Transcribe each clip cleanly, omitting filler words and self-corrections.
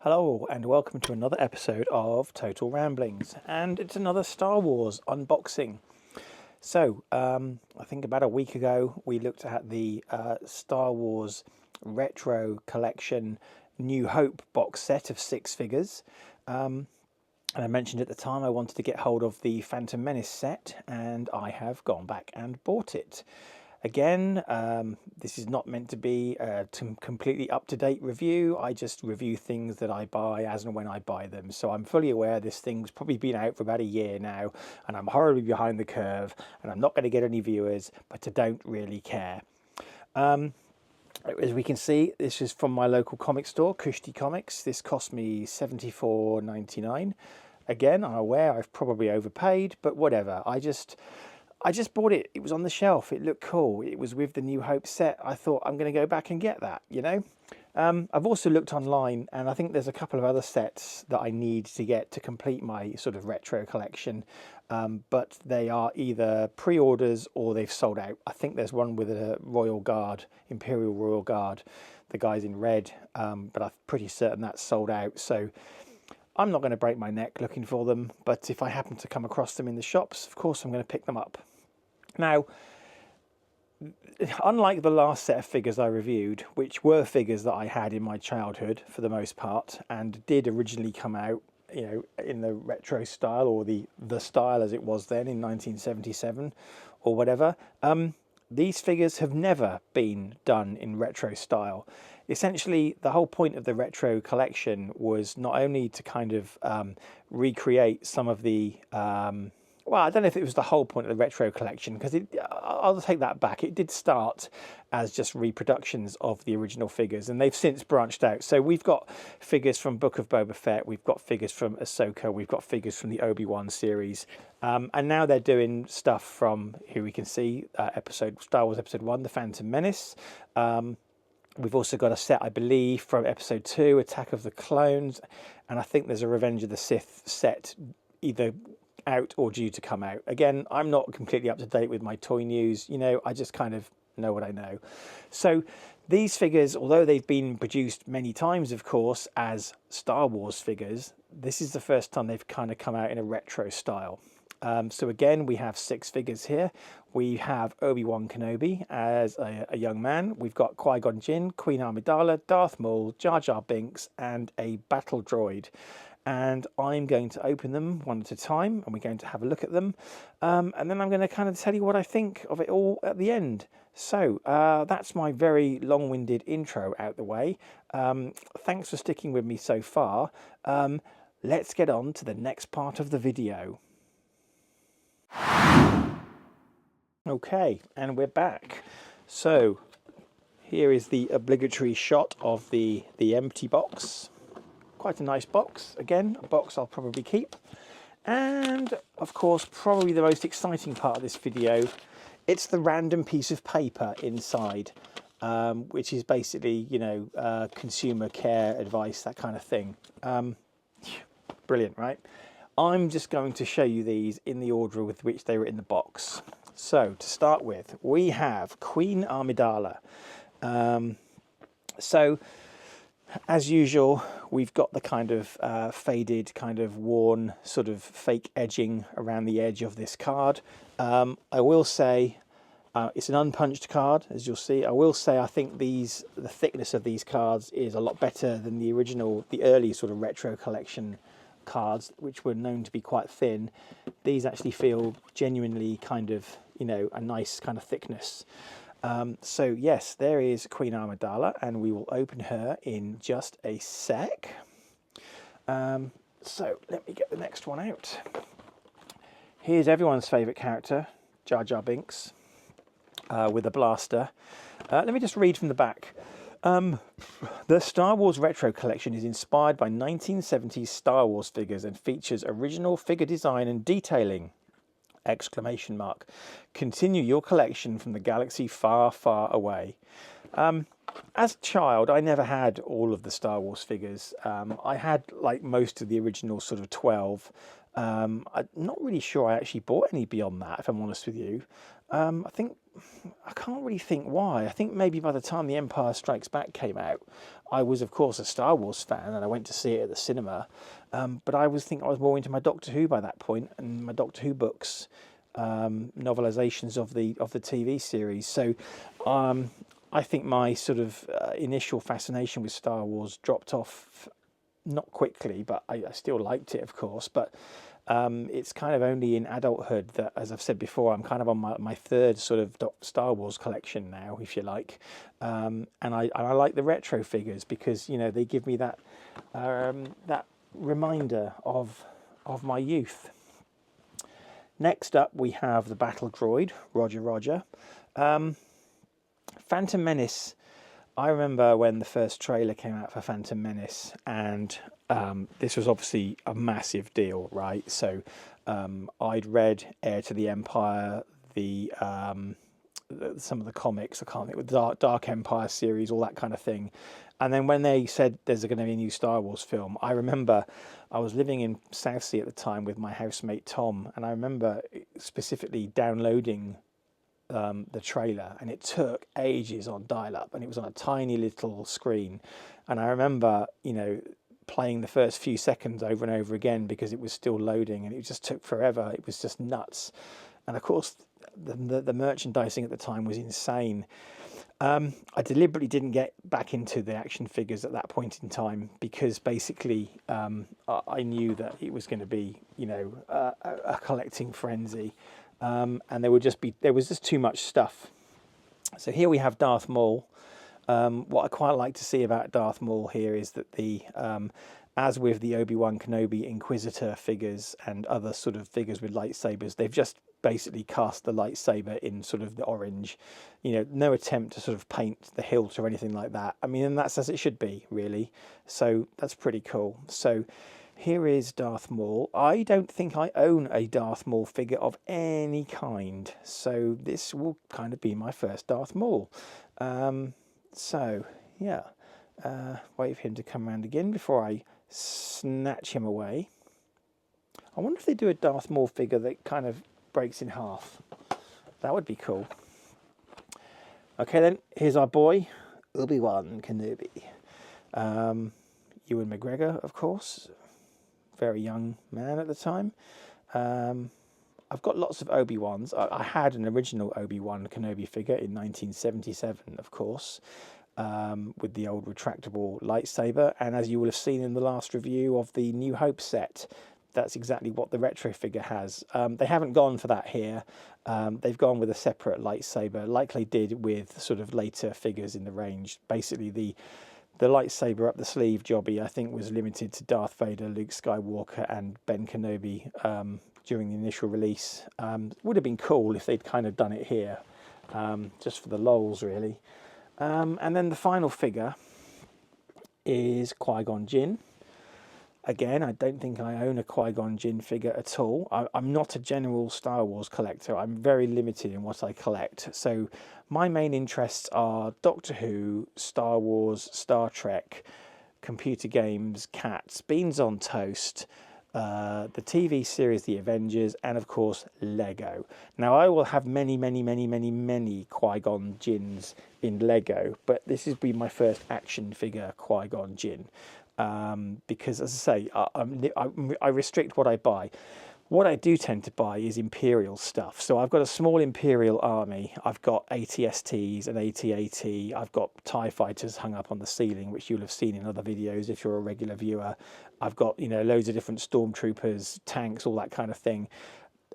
Hello and welcome to another episode of Total Ramblings, and it's another Star Wars unboxing. So, I think about a week ago we looked at the Star Wars Retro Collection New Hope box set of 6 figures. And I mentioned at the time I wanted to get hold of the Phantom Menace set, and I have gone back and bought it. Again, this is not meant to be a completely up-to-date review. I just review things that I buy as and when I buy them. So I'm fully aware this thing's probably been out for about a year now, and I'm horribly behind the curve, and I'm not going to get any viewers, but I don't really care. As we can see, this is from my local comic store, Kushti Comics. This cost me $74.99. Again, I'm aware I've probably overpaid, but whatever. I just bought it. It was on the shelf. It looked cool. It was with the New Hope set. I thought I'm going to go back and get that, you know. I've also looked online, and I think there's a couple of other sets that I need to get to complete my sort of retro collection. But they are either pre-orders or they've sold out. I think there's one with a Royal Guard, Imperial Royal Guard, the guys in red, but I'm pretty certain that's sold out. So I'm not going to break my neck looking for them, but if I happen to come across them in the shops, of course I'm going to pick them up. Now, unlike the last set of figures I reviewed, which were figures that I had in my childhood for the most part, and did originally come out, you know, in the retro style, or the style as it was then in 1977 or whatever, these figures have never been done in retro style. Essentially, the whole point of the retro collection was not only to kind of recreate some of the well, I don't know if it was the whole point of the retro collection, because I'll take that back. It did start as just reproductions of the original figures, and they've since branched out. So we've got figures from Book of Boba Fett, we've got figures from Ahsoka, we've got figures from the Obi-Wan series, and now they're doing stuff from, here we can see, Star Wars Episode 1, The Phantom Menace. We've also got a set, I believe, from Episode 2, Attack of the Clones, and I think there's a Revenge of the Sith set either out or due to come out. Again, I'm not completely up to date with my toy news, you know, I just kind of know what I know. So these figures, although they've been produced many times, of course, as Star Wars figures, this is the first time they've kind of come out in a retro style. So again, we have 6 figures here. We have Obi-Wan Kenobi as a young man. We've got Qui-Gon Jinn, Queen Amidala, Darth Maul, Jar Jar Binks, and a battle droid. And I'm going to open them one at a time, and we're going to have a look at them. And then I'm going to kind of tell you what I think of it all at the end. So that's my very long-winded intro out the way. Thanks for sticking with me so far. Let's get on to the next part of the video. Okay, and we're back. So here is the obligatory shot of the empty box. Quite a nice box. Again, a box I'll probably keep. And of course, probably the most exciting part of this video, it's the random piece of paper inside, which is basically, you know, consumer care advice, that kind of thing. Brilliant, right? I'm just going to show you these in the order with which they were in the box. So to start with, we have Queen Amidala. So as usual, we've got the kind of faded, kind of worn, sort of fake edging around the edge of this card. I will say it's an unpunched card, as you'll see. I will say I think the thickness of these cards is a lot better than the original, the early sort of retro collection cards, which were known to be quite thin. These actually feel genuinely kind of, you know, a nice kind of thickness. So yes, there is Queen Amidala, and we will open her in just a sec. So let me get the next one out. Here's everyone's favourite character, Jar Jar Binks, with a blaster. Let me just read from the back. The Star Wars Retro Collection is inspired by 1970s Star Wars figures and features original figure design and detailing! Exclamation mark. Continue your collection from the galaxy far, far away. As a child, I never had all of the Star Wars figures. I had like most of the original sort of 12. I'm not really sure I actually bought any beyond that, if I'm honest with you. I think I can't really think why. I think maybe by the time The Empire Strikes Back came out, I was, of course, a Star Wars fan, and I went to see it at the cinema. But I was more into my Doctor Who by that point, and my Doctor Who books, novelizations of the TV series. So, I think my sort of initial fascination with Star Wars dropped off, not quickly, but I still liked it, of course. But it's kind of only in adulthood that, as I've said before, I'm kind of on my third sort of Star Wars collection now, if you like. And I like the retro figures because, you know, they give me that that reminder of my youth. Next up, we have the Battle Droid, Roger Roger. Phantom Menace. I remember when the first trailer came out for Phantom Menace, and this was obviously a massive deal, right? So I'd read Heir to the Empire, some of the comics, I can't think, with Dark Empire series, all that kind of thing. And then when they said there's going to be a new Star Wars film, I remember I was living in Southsea at the time with my housemate Tom, and I remember specifically downloading the trailer, and it took ages on dial-up, and it was on a tiny little screen. And I remember, you know, playing the first few seconds over and over again because it was still loading, and it just took forever. It was just nuts. And of course, the merchandising at the time was insane. I deliberately didn't get back into the action figures at that point in time because basically I knew that it was going to be, you know, a collecting frenzy. And there was just too much stuff. So here we have Darth Maul. What I quite like to see about Darth Maul here is that as with the Obi-Wan Kenobi Inquisitor figures and other sort of figures with lightsabers, they've just basically cast the lightsaber in sort of the orange. You know, no attempt to sort of paint the hilt or anything like that. I mean, and that's as it should be, really. So that's pretty cool. So here is Darth Maul. I don't think I own a Darth Maul figure of any kind, so this will kind of be my first Darth Maul. So, yeah, wait for him to come around again before I snatch him away. I wonder if they do a Darth Maul figure that kind of breaks in half. That would be cool. Okay then, here's our boy, Obi-Wan Kenobi. Ewan McGregor, of course. Very young man at the time. I've got lots of Obi-Wans. I had an original Obi-Wan Kenobi figure in 1977, of course, with the old retractable lightsaber. And as you will have seen in the last review of the New Hope set, that's exactly what the retro figure has. They haven't gone for that here. They've gone with a separate lightsaber, like they did with sort of later figures in the range. Basically, the lightsaber up the sleeve jobby, I think, was limited to Darth Vader, Luke Skywalker, and Ben Kenobi during the initial release. Would have been cool if they'd kind of done it here, just for the lols, really. And then the final figure is Qui-Gon Jinn. Again, I don't think I own a Qui-Gon Jinn figure at all. I'm not a general Star Wars collector. I'm very limited in what I collect. So my main interests are Doctor Who, Star Wars, Star Trek, computer games, cats, beans on toast, the TV series The Avengers, and of course Lego. Now I will have many Qui-Gon Jinns in Lego, but this has been my first action figure Qui-Gon Jinn. Because, as I say, I restrict what I buy. What I do tend to buy is Imperial stuff. So I've got a small Imperial army. I've got AT-STs and AT-AT. I've got TIE fighters hung up on the ceiling, which you'll have seen in other videos if you're a regular viewer. I've got, you know, loads of different stormtroopers, tanks, all that kind of thing.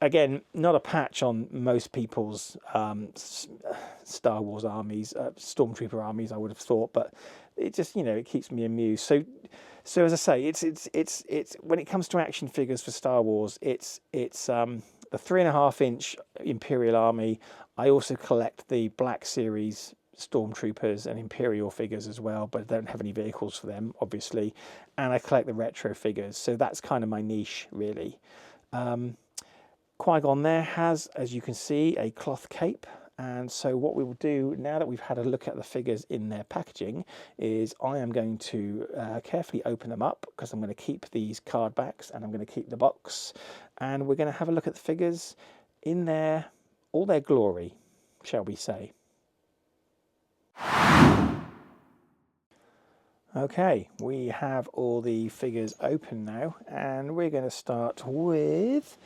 Again, not a patch on most people's Star Wars armies, stormtrooper armies, I would have thought, but it just, you know, it keeps me amused. So as I say, it's when it comes to action figures for Star Wars, it's the 3.5-inch Imperial Army. I also collect the Black Series Stormtroopers and Imperial figures as well, but I don't have any vehicles for them, obviously. And I collect the retro figures, so that's kind of my niche, really. Qui-Gon there has, as you can see, a cloth cape. And so what we will do, now that we've had a look at the figures in their packaging, is I am going to carefully open them up, because I'm going to keep these card backs and I'm going to keep the box. And we're going to have a look at the figures in all their glory. shall we say. Okay, we have all the figures open now, and we're going to start with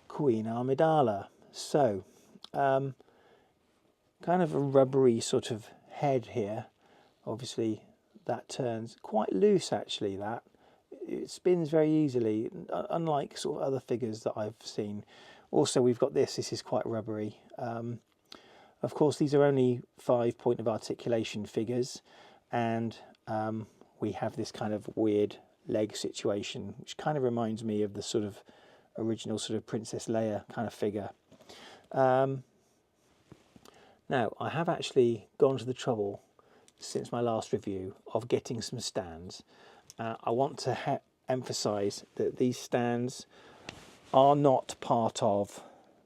Queen Amidala. So, kind of a rubbery sort of head here. Obviously, that turns quite loose, actually, that. It spins very easily, unlike sort of other figures that I've seen. Also, we've got this is quite rubbery. Of course, these are only 5 point of articulation figures, and we have this kind of weird leg situation, which kind of reminds me of the sort of original sort of Princess Leia kind of figure. Now, I have actually gone to the trouble, since my last review, of getting some stands. I want to emphasise that these stands are not part of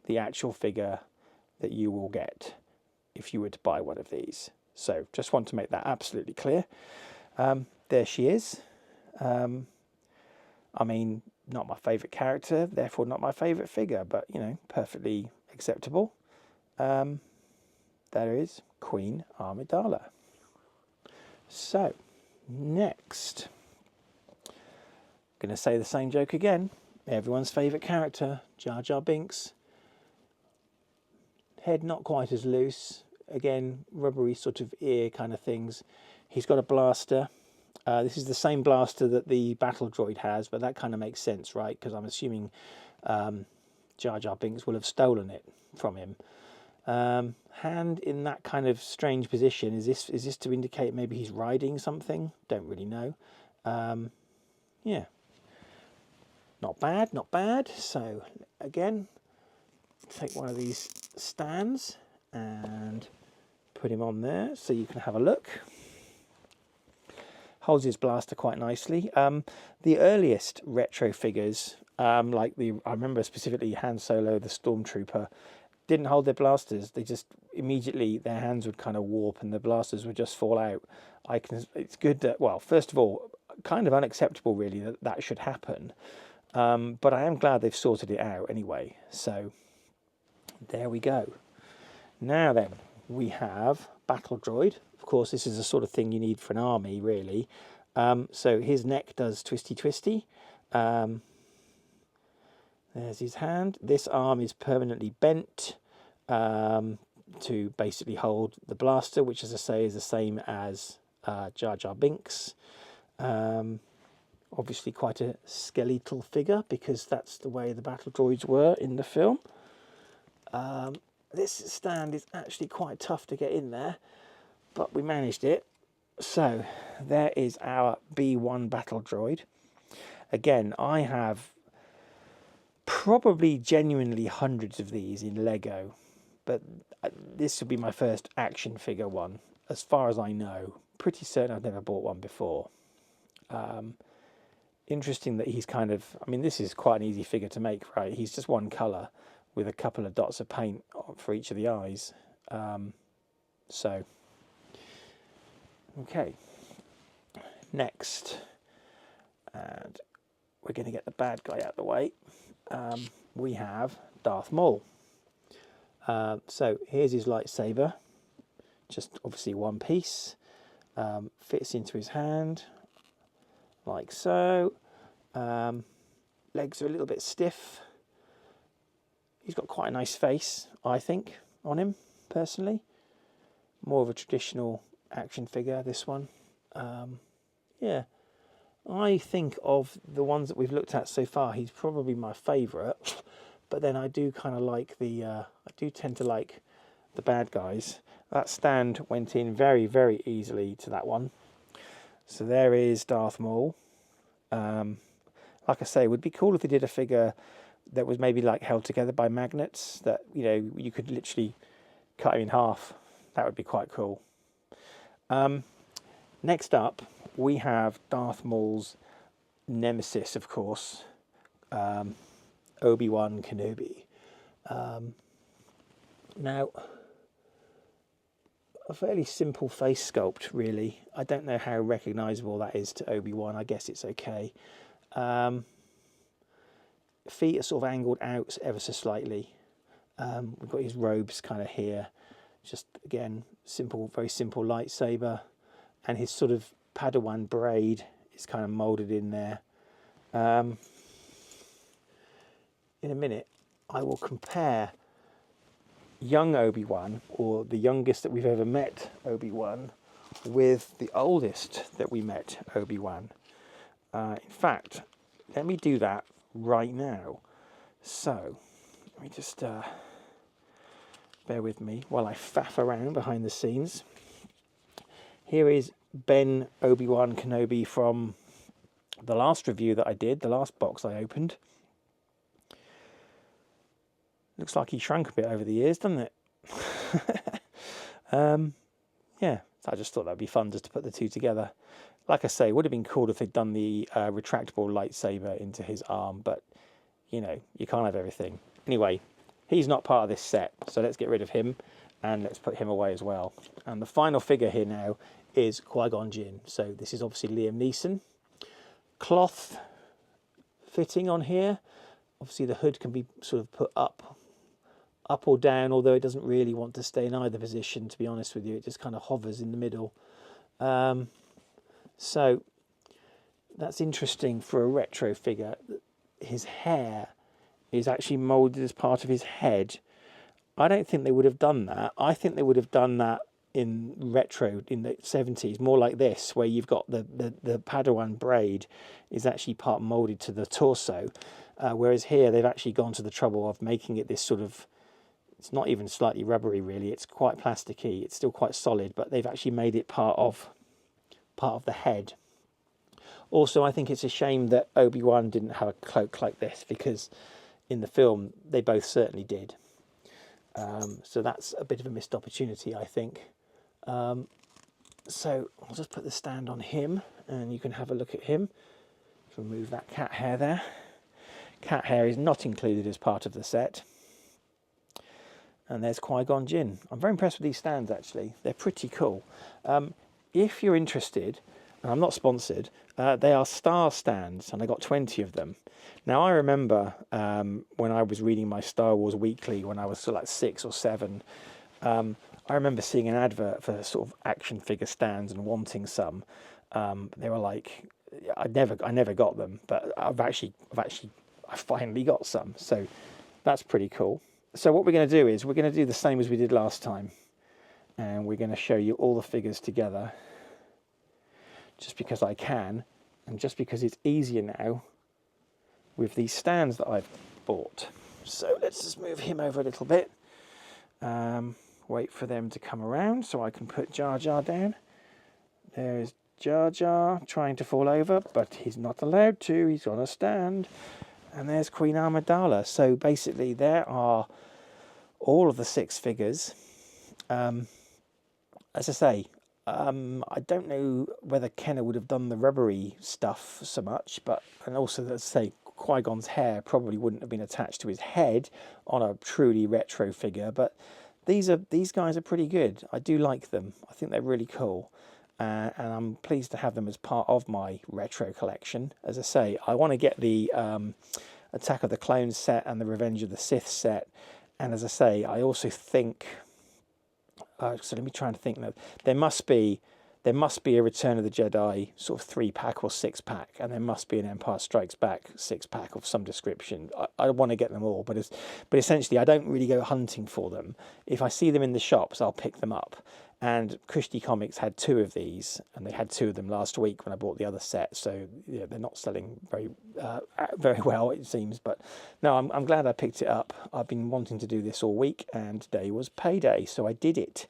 the actual figure that you will get if you were to buy one of these. So just want to make that absolutely clear. There she is. I mean, not my favourite character, therefore not my favourite figure, but, you know, perfectly acceptable. There is Queen Amidala. So, next, going to say the same joke again. Everyone's favourite character, Jar Jar Binks. Head not quite as loose. Again, rubbery sort of ear kind of things. He's got a blaster. This is the same blaster that the battle droid has, but that kind of makes sense, right? Because I'm assuming Jar Jar Binks will have stolen it from him. Hand in that kind of strange position. Is this to indicate maybe he's riding something? Don't really know. Yeah. Not bad, not bad. So, again, take one of these stands and put him on there so you can have a look. Holds his blaster quite nicely. The earliest retro figures, like I remember specifically Han Solo, the Stormtrooper, didn't hold their blasters. They just immediately, their hands would kind of warp and the blasters would just fall out. It's good that, well, first of all, kind of unacceptable really that should happen. But I am glad they've sorted it out anyway. So there we go. Now then, we have Battle Droid. Of course, this is the sort of thing you need for an army, really. So his neck does twisty. There's his hand. This arm is permanently bent to basically hold the blaster, which, as I say, is the same as Jar Jar Binks. Obviously quite a skeletal figure, because that's the way the battle droids were in the film. This stand is actually quite tough to get in there, but we managed it. So there is our B1 battle droid. Again, I have probably genuinely hundreds of these in Lego, but this would be my first action figure one, as far as I know. Pretty certain I've never bought one before. Interesting that he's kind of, I mean, this is quite an easy figure to make, right? He's just one colour with a couple of dots of paint for each of the eyes. So, okay. Next, and we're going to get the bad guy out of the way. We have Darth Maul. So here's his lightsaber, just obviously one piece, fits into his hand like so. Legs are a little bit stiff. He's got quite a nice face, I think, on him personally. More of a traditional action figure, this one. Yeah, I think of the ones that we've looked at so far, he's probably my favourite. But then I do kind of like I do tend to like the bad guys. That stand went in very, very easily to that one. So there is Darth Maul. Like I say, it would be cool if they did a figure that was maybe like held together by magnets, that, you know, you could literally cut him in half. That would be quite cool. Next up, we have Darth Maul's nemesis, of course, Obi-Wan Kenobi. Now, a fairly simple face sculpt, really. I don't know how recognisable that is to Obi-Wan. I guess it's okay. Feet are sort of angled out ever so slightly. We've got his robes kind of here. Just again, simple, very simple lightsaber, and his sort of Padawan braid is kind of molded in there. In a minute, I will compare young Obi-Wan, or the youngest that we've ever met Obi-Wan, with the oldest that we met Obi-Wan. In fact, let me do that right now. So, let me just bear with me while I faff around behind the scenes. Here is Ben Obi-Wan Kenobi from the last review that I did, the last box I opened. Looks like he shrunk a bit over the years, doesn't it? Yeah, so I just thought that'd be fun just to put the two together. Like I say, it would have been cool if they'd done the retractable lightsaber into his arm, but, you know, you can't have everything. Anyway, he's not part of this set, so let's get rid of him, and let's put him away as well. And the final figure here now is Qui-Gon Jinn. So this is obviously Liam Neeson. Cloth fitting on here. Obviously the hood can be sort of put up or down, although it doesn't really want to stay in either position, to be honest with you. It just kind of hovers in the middle. So that's interesting for a retro figure. His hair is actually moulded as part of his head. I don't think they would have done that. I think they would have done that in retro in the 70s, more like this, where you've got the Padawan braid is actually part moulded to the torso, whereas here they've actually gone to the trouble of making it this sort of, it's not even slightly rubbery really, it's quite plasticky, it's still quite solid, but they've actually made it part of the head. Also, I think it's a shame that Obi-Wan didn't have a cloak like this, because in the film they both certainly did. So that's a bit of a missed opportunity, I think. So I'll just put the stand on him and you can have a look at him. Remove that cat hair there. Cat hair is not included as part of the set. And there's Qui-Gon Jinn. I'm very impressed with these stands, actually. They're pretty cool. If you're interested, and I'm not sponsored, they are Star stands, and I got 20 of them. Now, I remember when I was reading my Star Wars Weekly when I was sort of like 6 or 7, I remember seeing an advert for sort of action figure stands and wanting some. They were like, I never got them, but I finally got some. So that's pretty cool. So what we're going to do is we're going to do the same as we did last time, and we're going to show you all the figures together, just because I can, and just because it's easier now with these stands that I've bought. So let's just move him over a little bit. Wait for them to come around so I can put Jar Jar down. There's Jar Jar trying to fall over, but he's not allowed to. He's on a stand. And there's Queen Amidala. So basically there are all of the 6 figures. As I say, I don't know whether Kenner would have done the rubbery stuff so much, and also, let's say, Qui-Gon's hair probably wouldn't have been attached to his head on a truly retro figure, but these guys are pretty good. I do like them. I think they're really cool, and I'm pleased to have them as part of my retro collection. As I say, I want to get the Attack of the Clones set and the Revenge of the Sith set, and as I say, I also think, so let me try and think now. There must be a Return of the Jedi sort of 3-pack or 6-pack, and there must be an Empire Strikes Back 6-pack of some description. I want to get them all, but essentially I don't really go hunting for them. If I see them in the shops, I'll pick them up. And Christie Comics had 2 of these, and they had 2 of them last week when I bought the other set. So yeah, they're not selling very well, it seems. But no, I'm glad I picked it up. I've been wanting to do this all week, and today was payday, so I did it.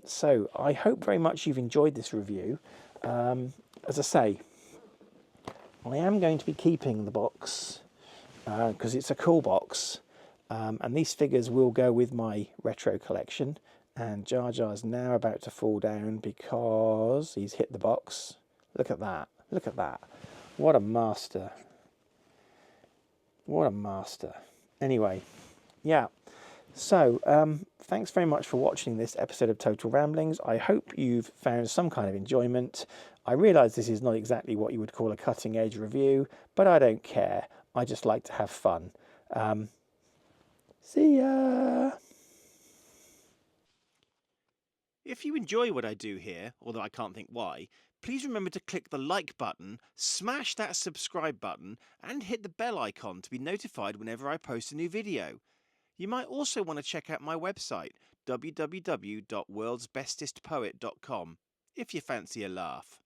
So I hope very much you've enjoyed this review. As I say, I am going to be keeping the box because it's a cool box, and these figures will go with my retro collection. And Jar Jar's now about to fall down because he's hit the box. Look at that. Look at that. What a master. What a master. Anyway, yeah. So, thanks very much for watching this episode of Total Ramblings. I hope you've found some kind of enjoyment. I realise this is not exactly what you would call a cutting edge review, but I don't care. I just like to have fun. See ya! If you enjoy what I do here, although I can't think why, please remember to click the like button, smash that subscribe button, and hit the bell icon to be notified whenever I post a new video. You might also want to check out my website, www.worldsbestestpoet.com, if you fancy a laugh.